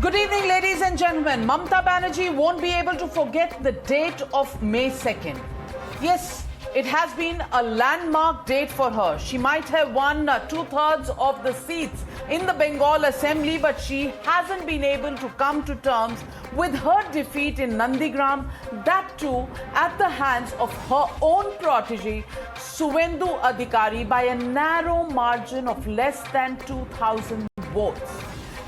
Good evening, ladies and gentlemen. Mamata Banerjee won't be able to forget the date of May 2nd. Yes, it has been a landmark date for her. She might have won two-thirds of the seats in the Bengal Assembly, but she hasn't been able to come to terms with her defeat in Nandigram, that too at the hands of her own protege, Suvendu Adhikari, by a narrow margin of less than 2,000 votes.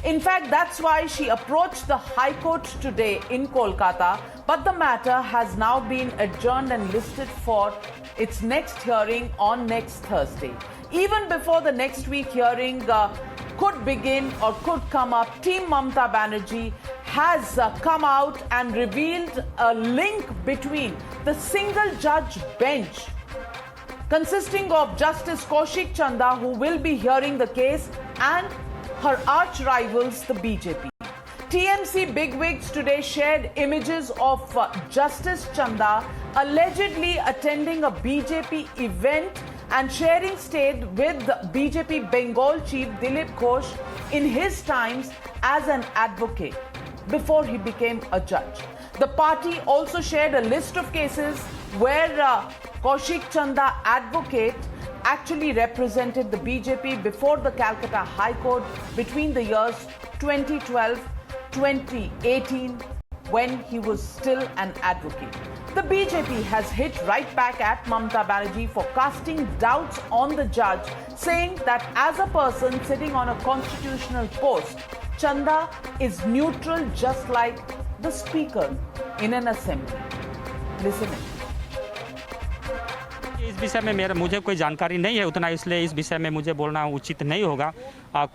In fact, that's why she approached the High Court today in Kolkata, but the matter has now been adjourned and listed for its next hearing on next Thursday. Even before the next week hearing could begin or could come up, Team Mamata Banerjee has come out and revealed a link between the single judge bench consisting of Justice Kaushik Chanda, who will be hearing the case, and her arch rivals, the BJP. TMC bigwigs today shared images of Justice Chanda allegedly attending a BJP event and sharing stage with BJP Bengal chief Dilip Ghosh in his times as an advocate before he became a judge. The party also shared a list of cases where Kaushik Chanda advocate actually represented the BJP before the Calcutta High Court between the years 2012-2018, when he was still an advocate. The BJP has hit right back at Mamata Banerjee for casting doubts on the judge, saying that as a person sitting on a constitutional post, Chanda is neutral just like the speaker in an assembly. Listen in. इस विषय में मुझे कोई जानकारी नहीं है उतना, इसलिए इस विषय में मुझे बोलना उचित नहीं होगा।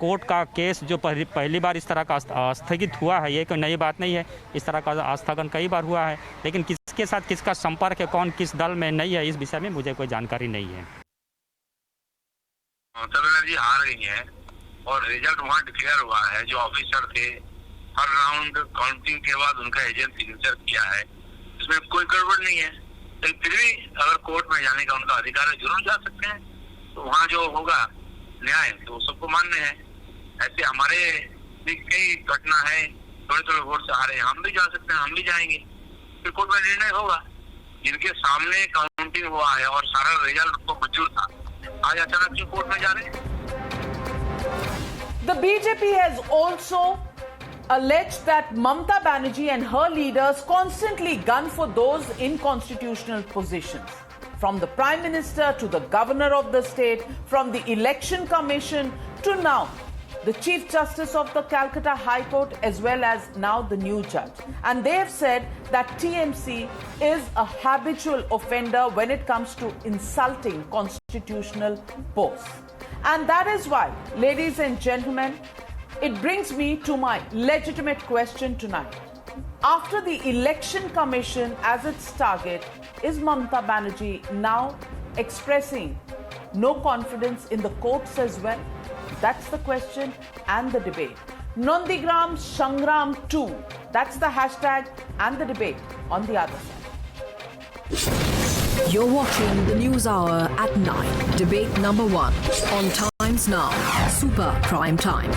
कोर्ट का केस जो पहली बार इस तरह का स्थगित हुआ है, ये कोई नई बात नहीं है। इस तरह का स्थगन कई बार हुआ है, लेकिन किसके साथ किसका संपर्क है, कौन किस दल में नहीं है, इस विषय में मुझे कोई जानकारी नहीं है। ममता बनर्जी हार गई है और रिजल्ट वहाँ डिक्लेयर हुआ है। जो ऑफिसर थे, हर राउंड काउंटिंग के बाद उनका एजेंट सिग्नेचर किया है, इसमें कोई गड़बड़ नहीं है। लेकिन फिर भी अगर कोर्ट में जाने का उनका अधिकार है, जरूर जा सकते हैं। तो वहाँ जो होगा न्याय तो सबको मान्य है। ऐसे हमारे भी कई घटना है, थोड़े थोड़े वोट से हारे, हम भी जा सकते हैं, हम भी जाएंगे। फिर कोर्ट में निर्णय होगा। जिनके सामने काउंटिंग हुआ है और सारा रिजल्ट को मंजूर था, आज अचानक क्यों कोर्ट में जा रहे हैं? The BJP has also alleged that Mamata Banerjee and her leaders constantly gun for those in constitutional positions, from the Prime Minister to the Governor of the state, from the Election Commission to now the Chief Justice of the Calcutta High Court, as well as now the new judge. And they have said that TMC is a habitual offender when it comes to insulting constitutional posts. And that is why, ladies and gentlemen, it brings me to my legitimate question tonight. After the Election Commission as its target, is Mamata Banerjee now expressing no confidence in the courts as well? That's the question and the debate. Nandigram Sangram 2, that's the hashtag and the debate on the other side. You're watching the News Hour at 9. Debate number 1 on Times Now, Super Prime Time.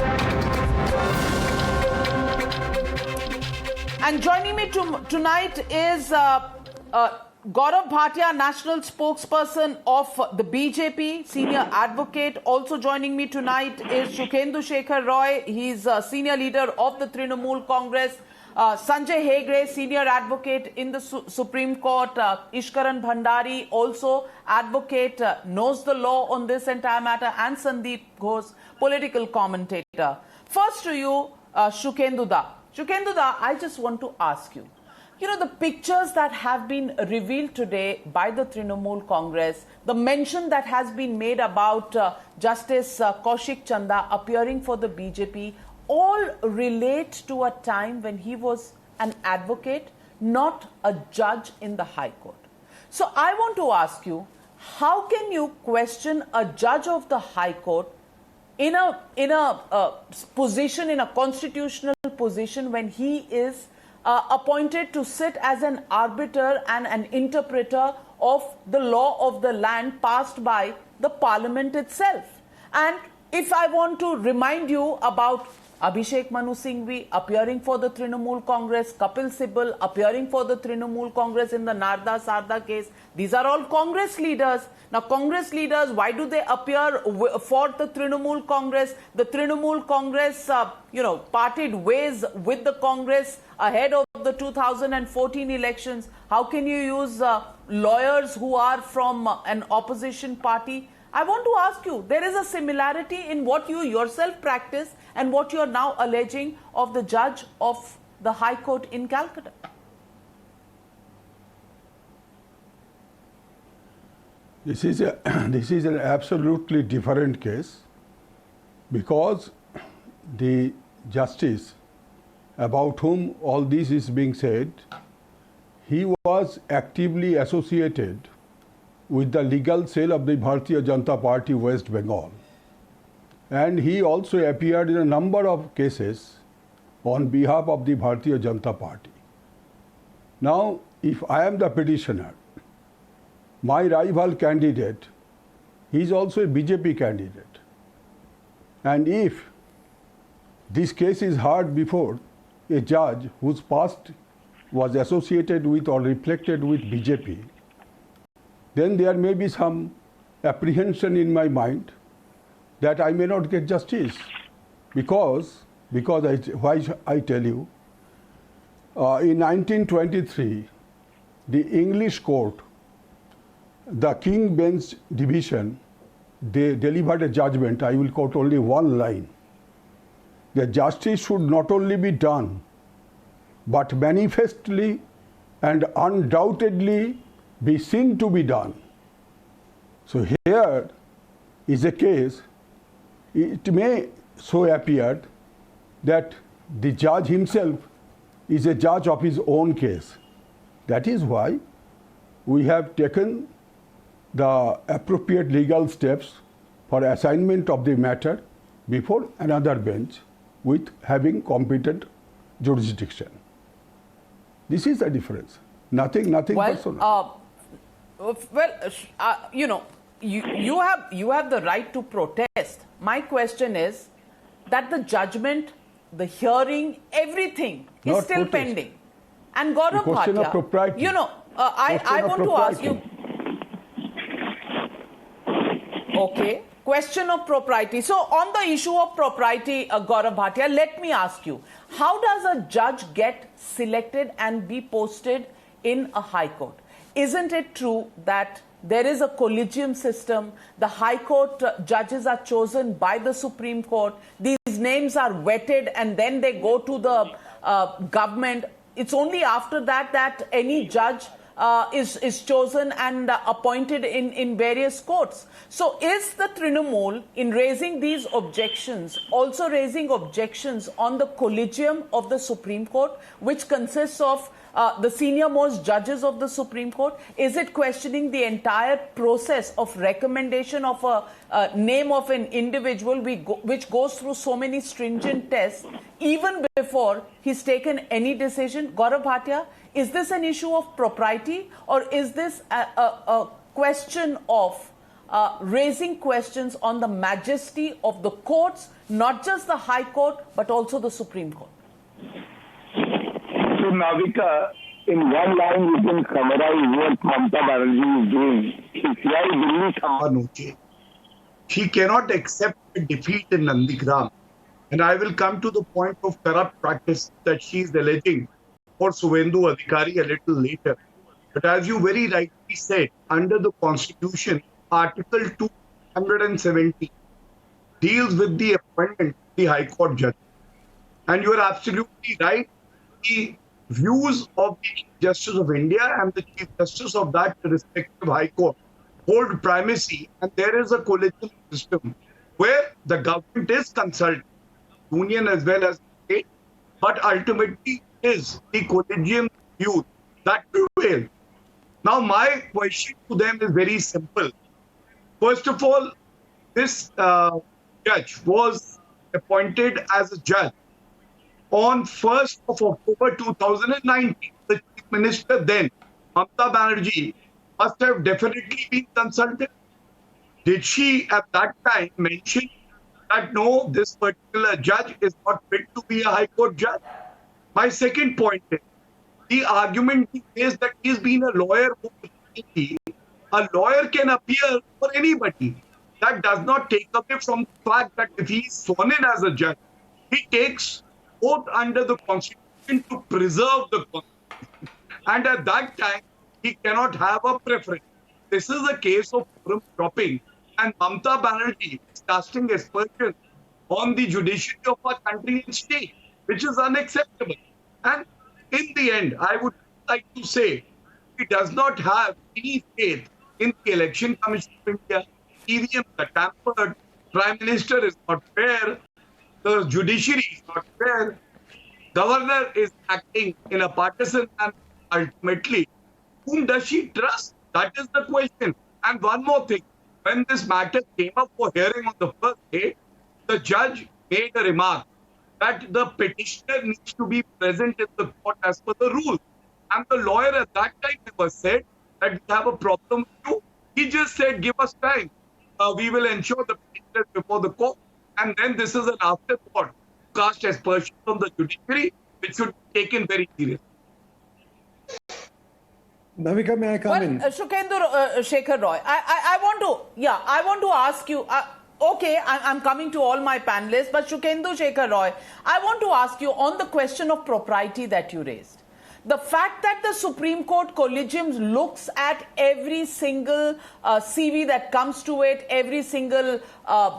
And joining me tonight is Gaurav Bhatia, national spokesperson of the BJP, senior advocate. Also joining me tonight is Shukhendu Shekhar Roy. He's a senior leader of the Trinamool Congress. Sanjay Hegde, senior advocate in the Supreme Court. Ishkaran Bhandari, also advocate, knows the law on this entire matter. And Sandeep Ghosh, political commentator. First to you, Shukhendu Da. Shukhendu Da, I just want to ask you, the pictures that have been revealed today by the Trinamool Congress, the mention that has been made about Justice Kaushik Chanda appearing for the BJP, all relate to a time when he was an advocate, not a judge in the High Court. So I want to ask you, how can you question a judge of the High Court in a position, in a constitutional position, when he is appointed to sit as an arbiter and an interpreter of the law of the land passed by the parliament itself? And if I want to remind you about Abhishek Manu Singhvi appearing for the Trinamool Congress, Kapil Sibal appearing for the Trinamool Congress in the Narda Sarda case. These are all Congress leaders. Now, Congress leaders, why do they appear for the Trinamool Congress? The Trinamool Congress, parted ways with the Congress ahead of the 2014 elections. How can you use lawyers who are from an opposition party? I want to ask you, there is a similarity in what you yourself practice and what you are now alleging of the judge of the High Court in Calcutta. This is an absolutely different case, because the justice about whom all this is being said, he was actively associated with the legal cell of the Bharatiya Janata Party West Bengal. And he also appeared in a number of cases on behalf of the Bharatiya Janata Party. Now, if I am the petitioner, my rival candidate, he is also a BJP candidate. And if this case is heard before a judge whose past was associated with or reflected with BJP, then there may be some apprehension in my mind that I may not get justice. Because why I tell you, in 1923, the English court, the King Bench Division, they delivered a judgment. I will quote only one line. The justice should not only be done, but manifestly and undoubtedly be seen to be done. So here is a case, it may so appear that the judge himself is a judge of his own case. That is why we have taken the appropriate legal steps for assignment of the matter before another bench with having competent jurisdiction. This is the difference. Nothing personal. You have the right to protest. My question is that the judgment, the hearing, everything is Not still protest. pending. And Gaurav The question of Bhatia, propriety. I want to ask you. Okay, question of propriety. So on the issue of propriety, Gaurav Bhatia, let me ask you, how does a judge get selected and be posted in a high court? Isn't it true that there is a collegium system? The high court judges are chosen by the Supreme Court. These names are vetted and then they go to the government. It's only after that any judge is chosen and appointed in various courts. So is the Trinamool, in raising these objections, also raising objections on the collegium of the Supreme Court, which consists of the senior most judges of the Supreme Court? Is it questioning the entire process of recommendation of a name of an individual which goes through so many stringent tests even before he's taken any decision? Gaurav Bhatia, is this an issue of propriety, or is this a question of raising questions on the majesty of the courts, not just the High Court, but also the Supreme Court? So, Navika, in one line you can summarize what Mamata Banerjee is doing. She cannot accept a defeat in Nandigram. And I will come to the point of corrupt practice that she is alleging for Suvendu Adhikari a little later. But as you very rightly said, under the Constitution, Article 270 deals with the appointment of the High Court judge. And you are absolutely right. The views of the Chief Justice of India and the Chief Justice of that respective High Court hold primacy, and there is a collegial system where the government is consulted, union as well as state, but ultimately is the collegium view that prevails. Now, my question to them is very simple. First of all, this judge was appointed as a judge on 1st of October 2019. The Chief Minister then, Mamata Banerjee, must have definitely been consulted. Did she at that time mention that no, this particular judge is not fit to be a High Court judge. My second point is, the argument is that he's been a lawyer. A lawyer can appear for anybody. That does not take away from the fact that if he is sworn in as a judge, he takes oath under the Constitution to preserve the Constitution. And at that time, he cannot have a preference. This is a case of forum shopping. And Mamata Banerjee is casting aspersions on the judiciary of our country and state, which is unacceptable. And in the end, I would like to say, he does not have any faith in the Election Commission of India. EVMs are tampered, Prime Minister is not fair, the judiciary is not fair, Governor is acting in a partisan manner. Ultimately, whom does she trust? That is the question. And one more thing, when this matter came up for hearing on the first day, the judge made a remark that the petitioner needs to be present in the court as per the rules. And the lawyer at that time never said that we have a problem with you. He just said, give us time. We will ensure the petitioner before the court. And then this is an afterthought, cast aspersions on the judiciary, which should be taken very seriously. Bhavika, may I come in? Shukendu Shekhar Roy, I want to ask you, okay, I'm coming to all my panelists, but Shukendu Shekhar Roy, I want to ask you on the question of propriety that you raised. The fact that the Supreme Court Collegium looks at every single CV that comes to it, every single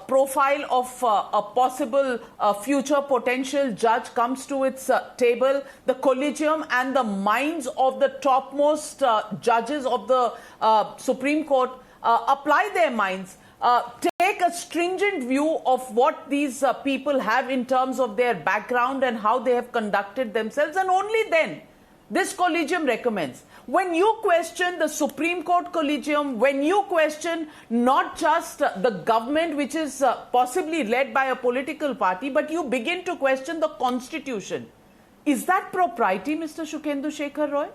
profile of a possible future potential judge comes to its table, the Collegium and the minds of the topmost judges of the Supreme Court apply their minds, take a stringent view of what these people have in terms of their background and how they have conducted themselves, and only then this Collegium recommends. When you question the Supreme Court Collegium, when you question not just the government, which is possibly led by a political party, but you begin to question the Constitution, is that propriety, Mr. Shukendu Shekhar Roy?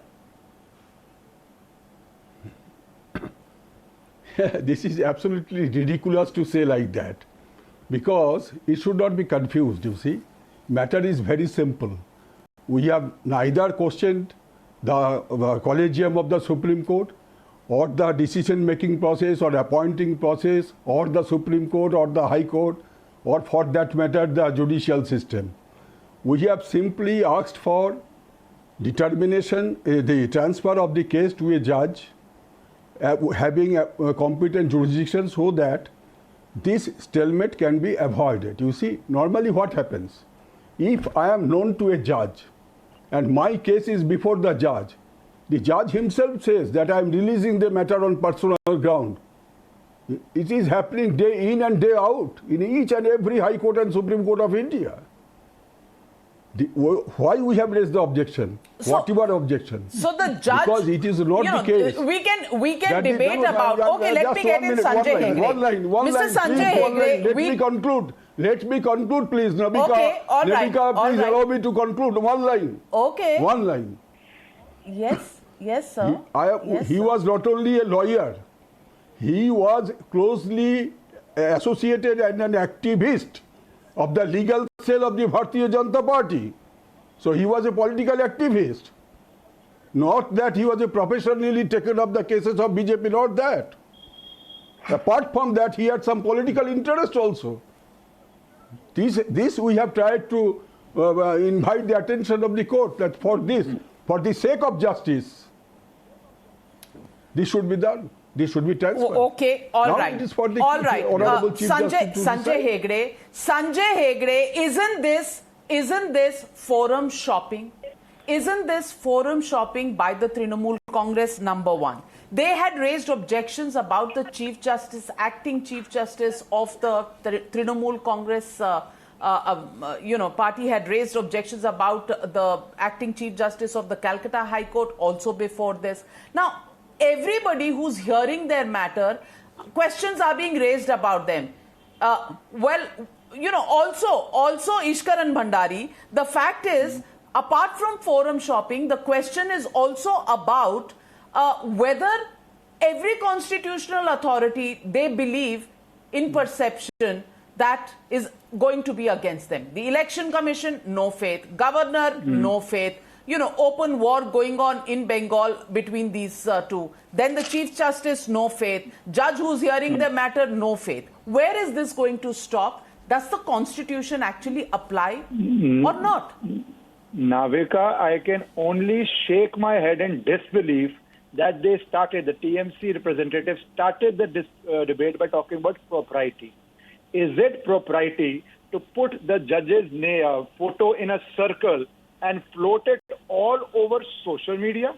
This is absolutely ridiculous to say like that, because it should not be confused, you see. Matter is very simple. We have neither questioned the Collegium of the Supreme Court or the decision-making process or appointing process or the Supreme Court or the High Court or for that matter the judicial system. We have simply asked for determination, the transfer of the case to a judge having a competent jurisdiction so that this stalemate can be avoided. You see, normally what happens? If I am known to a judge and my case is before the judge himself says that I am releasing the matter on personal ground. It is happening day in and day out in each and every High Court and Supreme Court of India. Why we have raised the objection? Whatever objection? So the judge, because it is not the case. We can debate about. Okay, let me get in Sanjay Hegde. One line, Mr. Sanjay Hegde, let me conclude. Let me conclude, please, Nabika. Okay, all right. Nabika, please allow me to conclude. One line. Okay. One line. Yes, sir. He was not only a lawyer. He was closely associated and an activist of the legal cell of the Bharatiya Janata Party. So he was a political activist. Not that he was a professionally taken up the cases of BJP, not that. Apart from that, he had some political interest also. This we have tried to invite the attention of the court that for the sake of justice, this should be done. This should be transferred. Okay, all right. It is for the Honorable Chief Sanjay Hegde, isn't this forum shopping? Isn't this forum shopping by the Trinamool Congress, number one? They had raised objections about the Chief Justice, acting Chief Justice of the Trinamool Congress party had raised objections about the acting Chief Justice of the Calcutta High Court also before this. Now, everybody who's hearing their matter, questions are being raised about them. Also Ishkaran Bhandari, the fact is, apart from forum shopping, the question is also about whether every constitutional authority, they believe in perception that is going to be against them. The Election Commission, no faith. Governor, no faith. You know, open war going on in Bengal between these two. Then the Chief Justice, no faith. Judge who's hearing the matter, no faith. Where is this going to stop? Does the Constitution actually apply or not? Navika, I can only shake my head in disbelief that the TMC representatives started the debate by talking about propriety. Is it propriety to put the judge's photo in a circle and float it all over social media?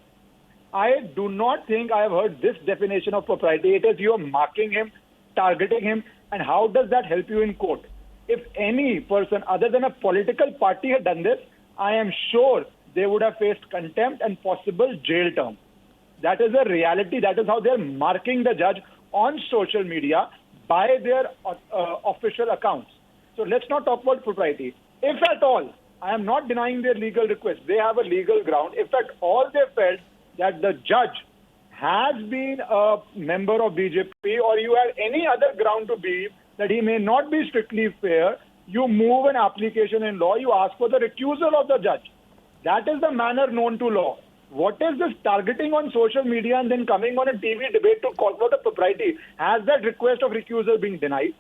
I do not think I have heard this definition of propriety. It is you are marking him, targeting him, and how does that help you in court? If any person other than a political party had done this, I am sure they would have faced contempt and possible jail term. That is a reality. That is how they are marking the judge on social media by their official accounts. So let's not talk about propriety. If at all, I am not denying their legal request. They have a legal ground. If at all they felt that the judge has been a member of BJP or you have any other ground to believe that he may not be strictly fair, you move an application in law, you ask for the recusal of the judge. That is the manner known to law. What is this targeting on social media and then coming on a TV debate to call for the propriety? Has that request of recusal been denied?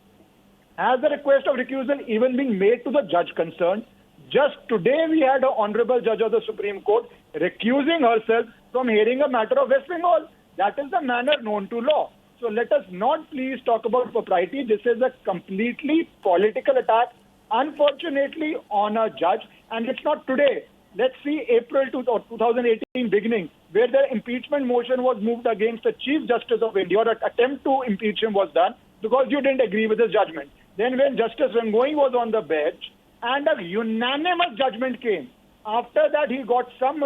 Has the request of recusal even been made to the judge concerned? Just today we had an honorable judge of the Supreme Court recusing herself from hearing a matter of West Bengal. That is the manner known to law. So let us not please talk about propriety. This is a completely political attack, unfortunately, on a judge. And it's not today. Let's see April 2018 beginning, where the impeachment motion was moved against the Chief Justice of India, or an attempt to impeach him was done because you didn't agree with his judgment. Then when Justice Rangoi was on the bench and a unanimous judgment came, after that he got some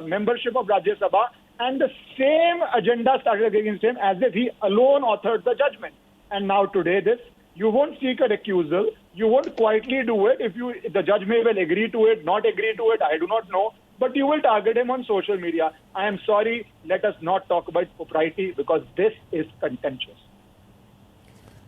membership of Rajya Sabha and the same agenda started against him as if he alone authored the judgment. And now today this, you won't seek a recusal, you won't quietly do it. If the judge may well agree to it, not agree to it, I do not know, but you will target him on social media. I am sorry, let us not talk about propriety because this is contentious.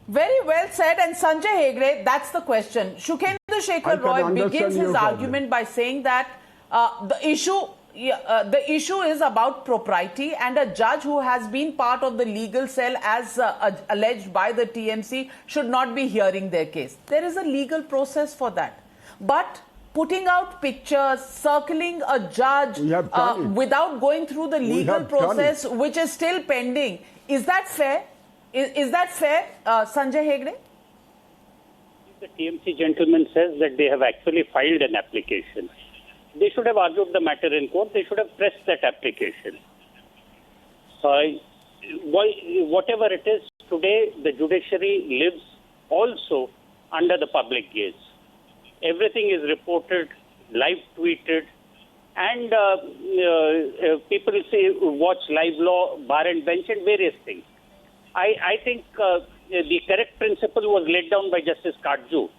Very well said. And Sanjay Hegde, that's the question. Shukendra Shekhar Roy begins his argument by saying that the issue is about propriety, and a judge who has been part of the legal cell as alleged by the TMC should not be hearing their case. There is a legal process for that. But putting out pictures, circling a judge without going through the legal process, which is still pending, is that fair? Is that fair, Sanjay Hegde? The TMC gentleman says that they have actually filed an application. They should have argued the matter in court. They should have pressed that application. Whatever it is, today the judiciary lives also under the public gaze. Everything is reported, live tweeted, and people say watch live law, bar and bench, and various things. I think the correct principle was laid down by Justice Katju,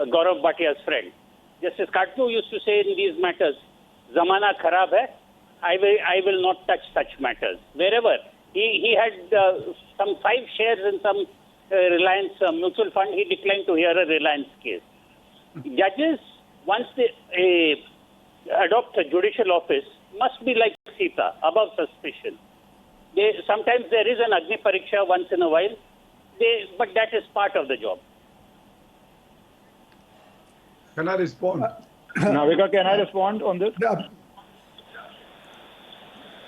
Gaurav Bhatia's friend. Justice Katju used to say in these matters, Zamana kharab hai, I will not touch such matters. Wherever. He had some 5 shares in some Reliance mutual fund. He declined to hear a Reliance case. Judges, once they adopt a judicial office, must be like Sita, above suspicion. Sometimes there is an Agni Pariksha once in a while, but that is part of the job. Can I respond? Navika, can I respond on this?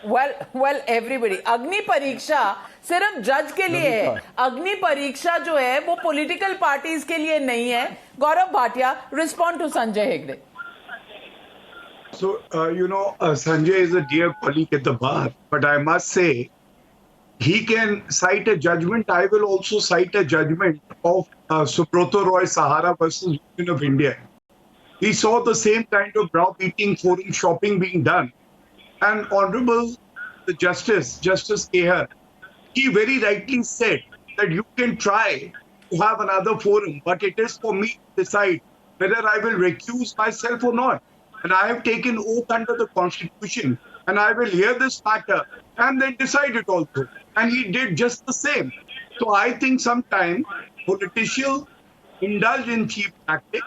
Well, everybody. Agni Pariksha सिर्फ जज के लिए है. अग्नि परीक्षा जो है वो पॉलिटिकल पार्टीज के लिए नहीं है. Gaurav Bhatia, respond to Sanjay Hegde. So, Sanjay is a dear colleague at the bar, but I must say, he can cite a judgment. I will also cite a judgment of Subrata Roy Sahara versus Union of India. We saw the same kind of browbeating, forum shopping being done. And Honorable the Justice Kehar, he very rightly said that you can try to have another forum, but it is for me to decide whether I will recuse myself or not. And I have taken oath under the Constitution, and I will hear this matter and then decide it also. And he did just the same. So I think sometimes political indulge in cheap tactics.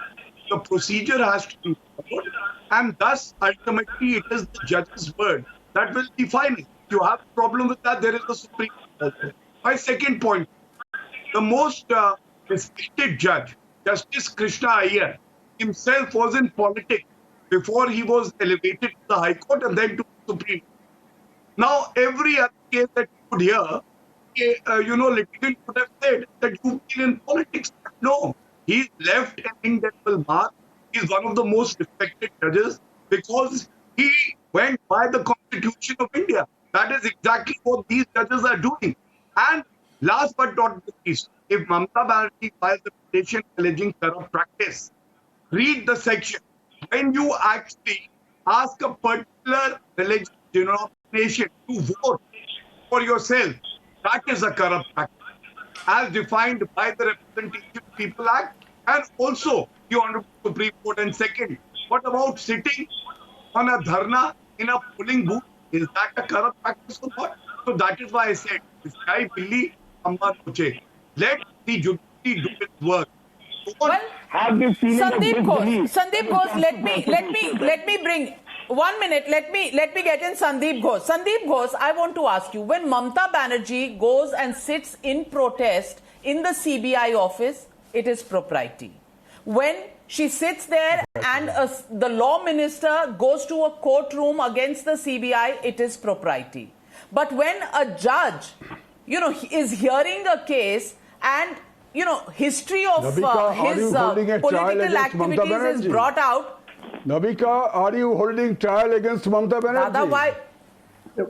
The procedure has to be followed, and thus ultimately it is the judge's word that will be final. If you have a problem with that, there is the Supreme Court also. My second point, the most respected judge, Justice Krishna Iyer, himself was in politics before he was elevated to the High Court and then to the Supreme Court. Now, every other case that you could hear, litigant would have said that you've been in politics. No, he left an indelible mark. He's one of the most respected judges because he went by the Constitution of India. That is exactly what these judges are doing. And last but not least, if Mamata Banerjee files a petition alleging corrupt practice, read the section. When you actually ask a particular religious denomination to vote for yourself, that is a corrupt practice, as defined by the Representation of People Act and also the Honorable Supreme Court. And second, what about sitting on a dharna in a polling booth? Is that a corrupt practice or not? So that is why I said, Sky Billy Amba Puche. Let the judiciary do its work. Well, Have this feeling of disbelief. Sandeep Ghosh, let me bring 1 minute. Let me get in Sandeep Ghosh. Sandeep Ghosh, I want to ask you, when Mamata Banerjee goes and sits in protest in the CBI office, it is propriety. When she sits there and the law minister goes to a courtroom against the CBI, it is propriety. But when a judge, is hearing a case and history of Nabika, his political activities is brought out. Nabika, are you holding trial against Mamata Banerjee? Dada, why?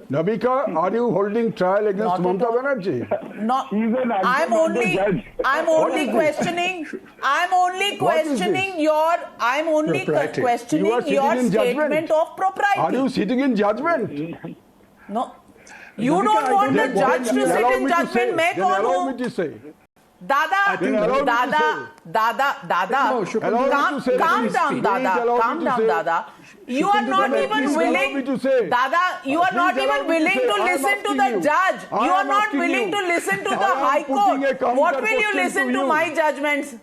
Nabika, are you holding trial against Mamata Banerjee? No, Even I'm only questioning your statement of propriety. Are you sitting in judgment? No. You don't want the judge to sit in judgment. Then allow me to say. Dada, calm down, Dada. You are not even willing, Dada, you are not even willing to listen to the judge. You are not willing to listen to the High Court. What will you listen to my judgments?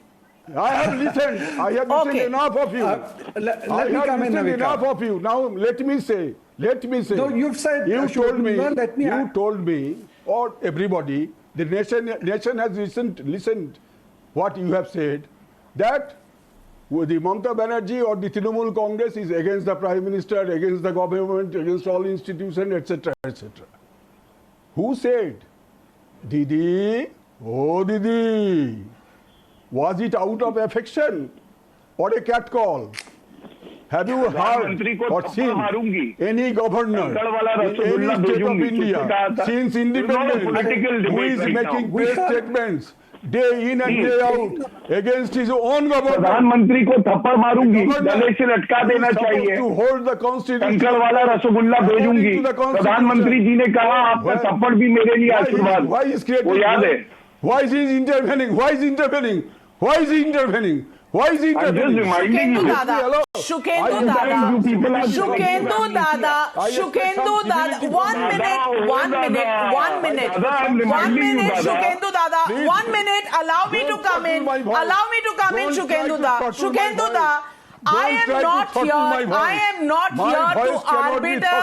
I have listened. I have listened enough of you. Let me come in, Navika. Enough of you. Now let me say. No, you've said. You told me, or everybody, the nation has listened what you have said, that the Mamata Banerjee or the Trinamool Congress is against the Prime Minister, against the government, against all institutions, etc., etc. Who said? Didi, oh Didi, was it out of affection or a catcall? Have you heard or seen any governor in any state of India since independence who is making press statements day in and day out against his own government? प्रधानमंत्री को थप्पड़ मारूंगी, गले से लटका देना चाहिए, to hold the constitution, कंकड़ वाला रसगुल्ला भेजूंगी. प्रधानमंत्री जी ने कहा आपका थप्पड़ भी मेरे लिए आशीर्वाद. वो याद है? Why is he intervening? Why is he intervening? Why is he intervening? Why is he intervening? Shukendu Dada, 1 minute, Shukendu Dada, 1 minute, allow me to come in, Shukendu Dada. I am not here to arbiter.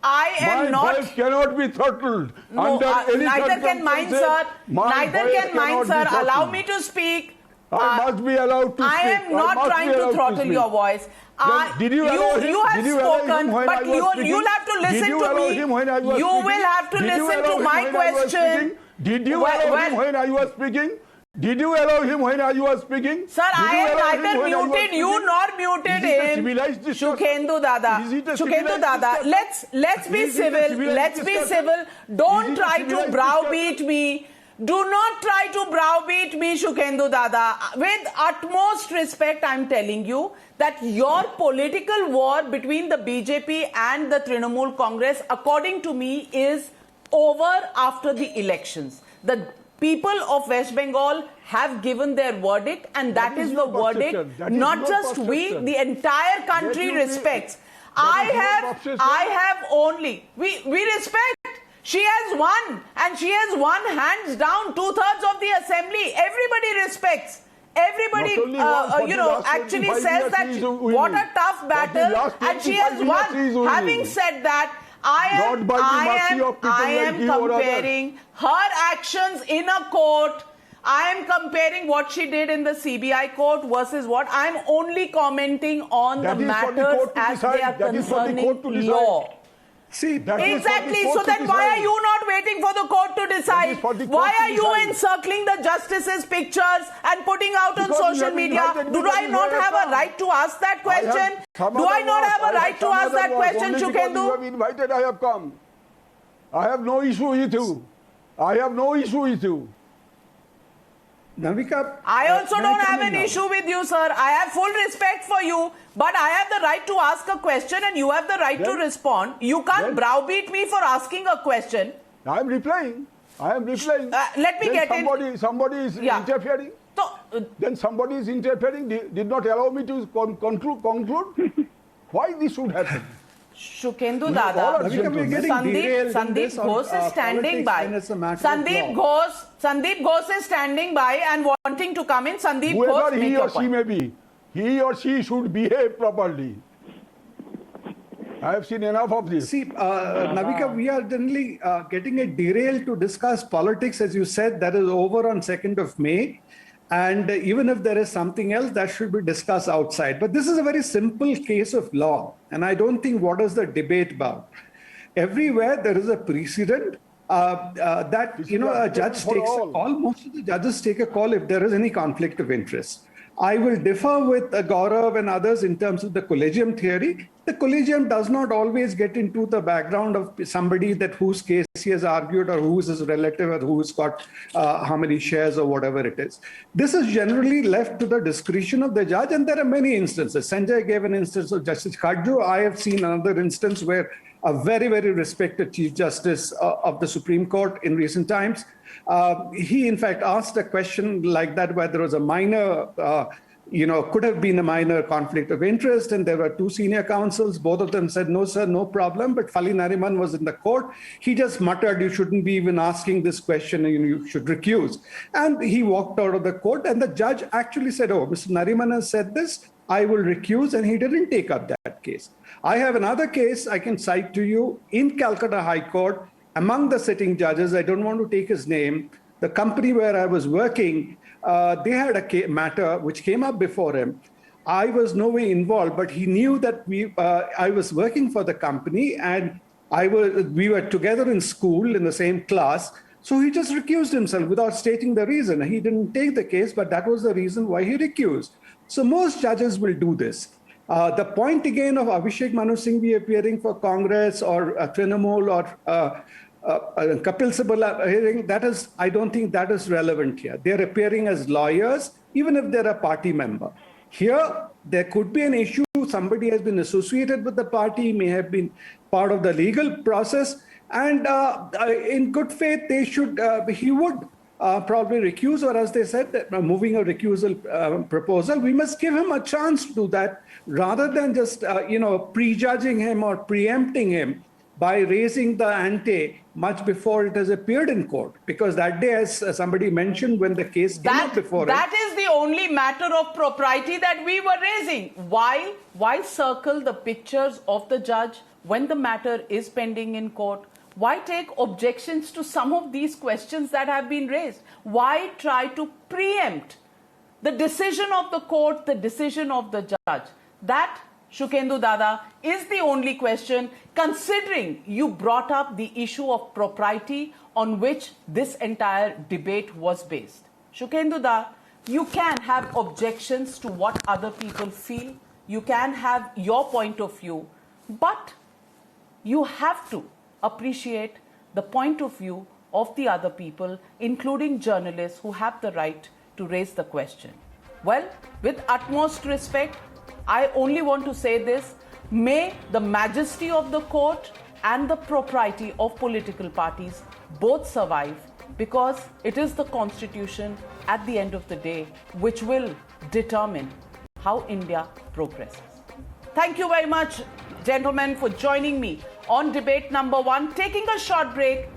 My voice cannot be throttled. No, neither can mine, sir. Allow me to speak. I must be allowed to speak. I am not trying to throttle your voice. Did you allow him? You have Did you allow spoken, him when but I was speaking? you'll have to listen Did you to allow me. him when I was You speaking? will have to Did you listen allow to him my when I was question. speaking? Did you allow him when I was speaking? Did you allow him when I was speaking? Sir, I am neither muted you nor muted him. Shukendu Dada, let's be civil. Don't try to browbeat me. Do not try to browbeat me, Shukendu Dada. With utmost respect, I'm telling you that your political war between the BJP and the Trinamool Congress, according to me, is over after the elections. The people of West Bengal have given their verdict, and that is the verdict not just we, the entire country respects. I have only, we respect. She has won, and she has won hands down 2/3 of the assembly. Everybody respects. everybody, actually says that what a tough battle, and she has won. Having said that, I am comparing her actions in a court. I am comparing what she did in the CBI court versus what I'm only commenting on the matters as they are concerning law. See, exactly. So then why are you not waiting for the court to decide? Why are you encircling the justices' pictures and putting out on social media? Do I not have a right to ask that question? Do I not have a right to ask that question, Shukendu? You have invited, I have come. I have no issue with you. I have no issue with you. Navika, I also don't have an issue with you, sir. I have full respect for you, but I have the right to ask a question and you have the right to respond. You can't browbeat me for asking a question. I am replying. Let me get it. Somebody is interfering. Then somebody is interfering. Did not allow me to conclude. Why this should happen? Shukendu Dada, Sandeep Ghosh is standing by. Sandeep Ghosh is standing by and wanting to come in. Sandeep Ghosh, whoever he or she may be, he or she should behave properly. I have seen enough of this. See, Navika, we are generally getting a derail to discuss politics. As you said, that is over on 2nd of May. And even if there is something else, that should be discussed outside. But this is a very simple case of law. And I don't think what is the debate about. Everywhere there is a precedent that, a judge takes a call. Most of the judges take a call if there is any conflict of interest. I will differ with Gaurav and others in terms of the collegium theory. The collegium does not always get into the background of somebody that whose case he has argued or who is his relative or who's got how many shares or whatever it is. This is generally left to the discretion of the judge, and there are many instances. Sanjay gave an instance of Justice Khadju. I have seen another instance where a very, very respected Chief Justice of the Supreme Court in recent times, he in fact asked a question like that where there was a minor could have been a minor conflict of interest, and there were two senior counsels. Both of them said, no, sir, no problem. But Fali Nariman was in the court. He just muttered, you shouldn't be even asking this question, and you should recuse. And he walked out of the court, and the judge actually said, oh, Mr. Nariman has said this, I will recuse, and he didn't take up that case. I have another case I can cite to you in Calcutta High Court. Among the sitting judges, I don't want to take his name, the company where I was working, they had a matter which came up before him. I was no way involved, but he knew that I was working for the company, and we were together in school in the same class. So he just recused himself without stating the reason. He didn't take the case, but that was the reason why he recused. So most judges will do this. The point again of Abhishek Manu Singhvi appearing for Congress or Trinamool or Kapil Sibal appearing, I don't think that is relevant here. They're appearing as lawyers, even if they're a party member. Here, there could be an issue. Somebody has been associated with the party, may have been part of the legal process, and in good faith, he would probably recuse, or as they said, moving a recusal proposal. We must give him a chance to do that rather than just, prejudging him or preempting him by raising the ante much before it has appeared in court. Because that day, as somebody mentioned, when the case came up before that is the only matter of propriety that we were raising. Why circle the pictures of the judge when the matter is pending in court? Why take objections to some of these questions that have been raised? Why try to preempt the decision of the court, the decision of the judge? That, Shukendu Dada, is the only question, considering you brought up the issue of propriety on which this entire debate was based. Shukendu Dada, you can have objections to what other people feel. You can have your point of view, but you have to appreciate the point of view of the other people, including journalists who have the right to raise the question. Well, with utmost respect, I only want to say this: may the majesty of the court and the propriety of political parties both survive, because it is the Constitution at the end of the day which will determine how India progresses. Thank you very much, gentlemen, for joining me on debate number 1. Taking a short break.